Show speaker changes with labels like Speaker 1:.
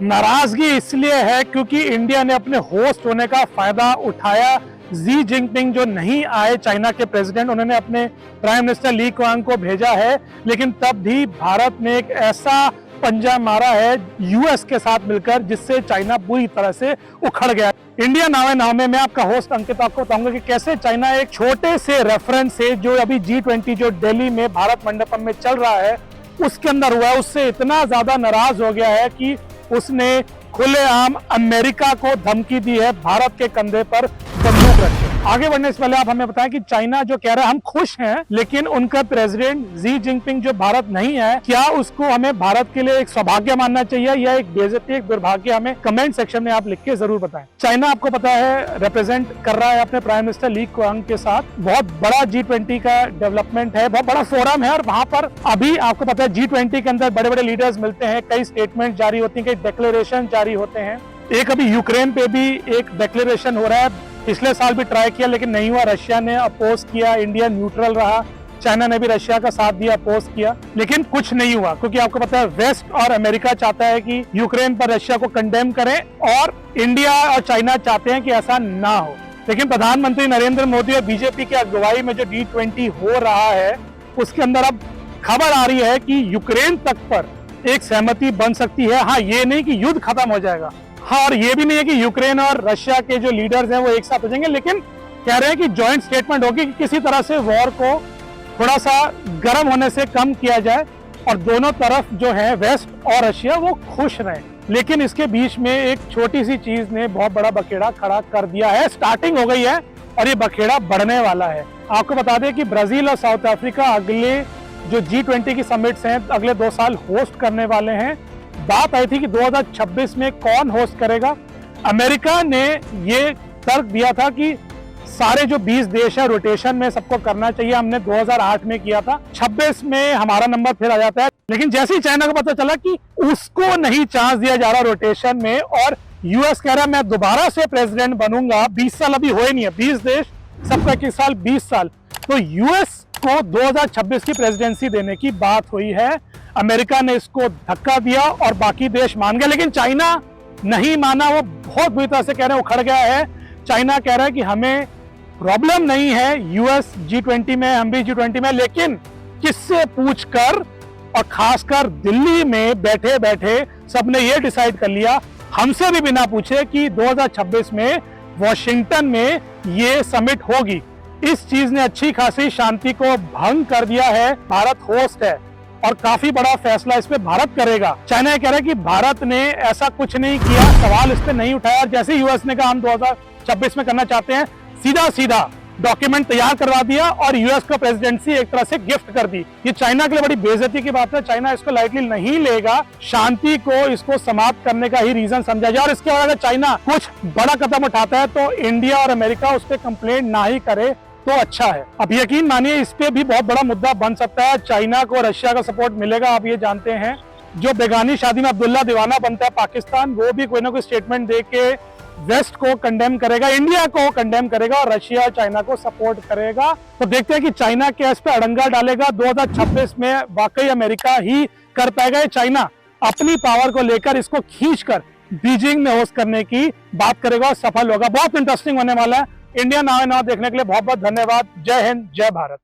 Speaker 1: नाराजगी इसलिए है क्योंकि इंडिया ने अपने होस्ट होने का फायदा उठाया। जी जिनपिंग जो नहीं आए, चाइना के प्रेसिडेंट, उन्होंने अपने प्राइम मिनिस्टर ली क्वांग को भेजा है, लेकिन तब भी भारत ने एक ऐसा पंजा मारा है यूएस के साथ मिलकर जिससे चाइना बुरी तरह से उखड़ गया। इंडिया नाव है नाव में मैं आपका होस्ट अंकित आपको बताऊंगा कि कैसे चाइना एक छोटे से रेफरेंस से जो अभी G20 जो दिल्ली में भारत मंडपम में चल रहा है उसके अंदर हुआ है, उससे इतना ज्यादा नाराज हो गया है कि उसने खुलेआम अमेरिका को धमकी दी है भारत के कंधे पर बंदूक रखे। आगे बढ़ने से पहले आप हमें बताएं कि चाइना जो कह रहा है हम खुश हैं, लेकिन उनका प्रेसिडेंट जी जिनपिंग जो भारत नहीं है, क्या उसको हमें भारत के लिए एक सौभाग्य मानना चाहिए या एक बेइज्जती, एक दुर्भाग्य? हमें कमेंट सेक्शन में आप लिख के जरूर बताएं। चाइना आपको पता है रिप्रेजेंट कर रहा है अपने प्राइम मिनिस्टर ली क्वांग के साथ। बहुत बड़ा G20 का डेवलपमेंट है, बहुत बड़ा फोरम है और वहां पर अभी आपको पता है G20 के अंदर बड़े बड़े लीडर्स मिलते हैं, कई स्टेटमेंट जारी होती है, कई डिक्लेरेशन जारी होते हैं। एक अभी यूक्रेन पे भी एक डिक्लेरेशन हो रहा है, पिछले साल भी ट्राई किया लेकिन नहीं हुआ, रशिया ने अपोज किया, इंडिया न्यूट्रल रहा, चाइना ने भी रशिया का साथ दिया, अपोज किया, लेकिन कुछ नहीं हुआ क्योंकि आपको पता है वेस्ट और अमेरिका चाहता है कि यूक्रेन पर रशिया को कंडेम करें और इंडिया और चाइना चाहते हैं कि ऐसा ना हो। लेकिन प्रधानमंत्री नरेंद्र मोदी और बीजेपी की अगुवाई में जो G20 हो रहा है उसके अंदर अब खबर आ रही है कि यूक्रेन तक पर एक सहमति बन सकती है। हाँ, ये नहीं कि युद्ध खत्म हो जाएगा, हाँ, और ये भी नहीं है कि यूक्रेन और रशिया के जो लीडर्स हैं वो एक साथ हो जाएंगे, लेकिन कह रहे हैं कि जॉइंट स्टेटमेंट होगी कि किसी तरह से वॉर को थोड़ा सा गर्म होने से कम किया जाए और दोनों तरफ जो है वेस्ट और रशिया वो खुश रहें। लेकिन इसके बीच में एक छोटी सी चीज ने बहुत बड़ा बखेड़ा खड़ा कर दिया है। स्टार्टिंग हो गई है और ये बखेड़ा बढ़ने वाला है। आपको बता दें कि ब्राजील और साउथ अफ्रीका अगले जो G20 की समिट्स हैं अगले 2 साल होस्ट करने वाले हैं। बात आई थी कि 2026 में कौन होस्ट करेगा। अमेरिका ने ये तर्क दिया था कि सारे जो 20 देश है रोटेशन में सबको करना चाहिए, हमने 2008 में किया था, 26 में हमारा नंबर फिर आ जाता है। लेकिन जैसे ही चाइना को पता चला कि उसको नहीं चांस दिया जा रहा रोटेशन में और यूएस कह रहा है मैं दोबारा से प्रेसिडेंट बनूंगा, 20 साल अभी हुए नहीं है, 20 देश सबका 21 साल 20 साल, तो यूएस को 2026 की प्रेसिडेंसी देने की बात हुई है। अमेरिका ने इसको धक्का दिया और बाकी देश मान गए, लेकिन चाइना नहीं माना, वो बहुत बुरी तरह से कह रहे हैं उखड़ गया है। चाइना कह रहा है कि हमें प्रॉब्लम नहीं है यूएस G20 में, हम भी G20 में, लेकिन किससे पूछकर, और खासकर दिल्ली में बैठे बैठे सबने ये डिसाइड कर लिया हमसे भी बिना पूछे कि 2026 में वॉशिंगटन में ये समिट होगी। इस चीज ने अच्छी खासी शांति को भंग कर दिया है। भारत होस्ट है और काफी बड़ा फैसला इस पे भारत करेगा। चाइना ये कह रहा है कि भारत ने ऐसा कुछ नहीं किया, सवाल इस पे नहीं उठाया। जैसे यूएस ने कहा हम 2026 में करना चाहते हैं, सीधा सीधा डॉक्यूमेंट तैयार करवा दिया और यूएस को प्रेसिडेंसी एक तरह से गिफ्ट कर दी। ये चाइना के लिए बड़ी बेइज्जती की बात है। चाइना इसको लाइटली नहीं लेगा, शांति को इसको समाप्त करने का ही रीजन समझा जाए और इसके बाद अगर चाइना कुछ बड़ा कदम उठाता है तो इंडिया और अमेरिका उस पर कंप्लेंट ना ही करे तो अच्छा है। अब यकीन मानिए इस पे भी बहुत बड़ा मुद्दा बन सकता है। चाइना को रशिया का सपोर्ट मिलेगा, आप ये जानते हैं। जो बेगानी शादी में अब्दुल्ला दीवाना बनता है पाकिस्तान, वो भी कोई ना कोई स्टेटमेंट दे के वेस्ट को कंडेम करेगा, इंडिया को कंडेम करेगा और रशिया और चाइना को सपोर्ट करेगा। तो देखते हैं कि चाइना क्या इस पे अड़ंगा डालेगा। 2026 में वाकई अमेरिका ही कर पाएगा। चाइना अपनी पावर को लेकर इसको खींचकर बीजिंग में होस्ट करने की बात करेगा और सफल होगा। बहुत इंटरेस्टिंग होने वाला है। इंडिया नाव देखने के लिए बहुत बहुत धन्यवाद। जय हिंद, जय भारत।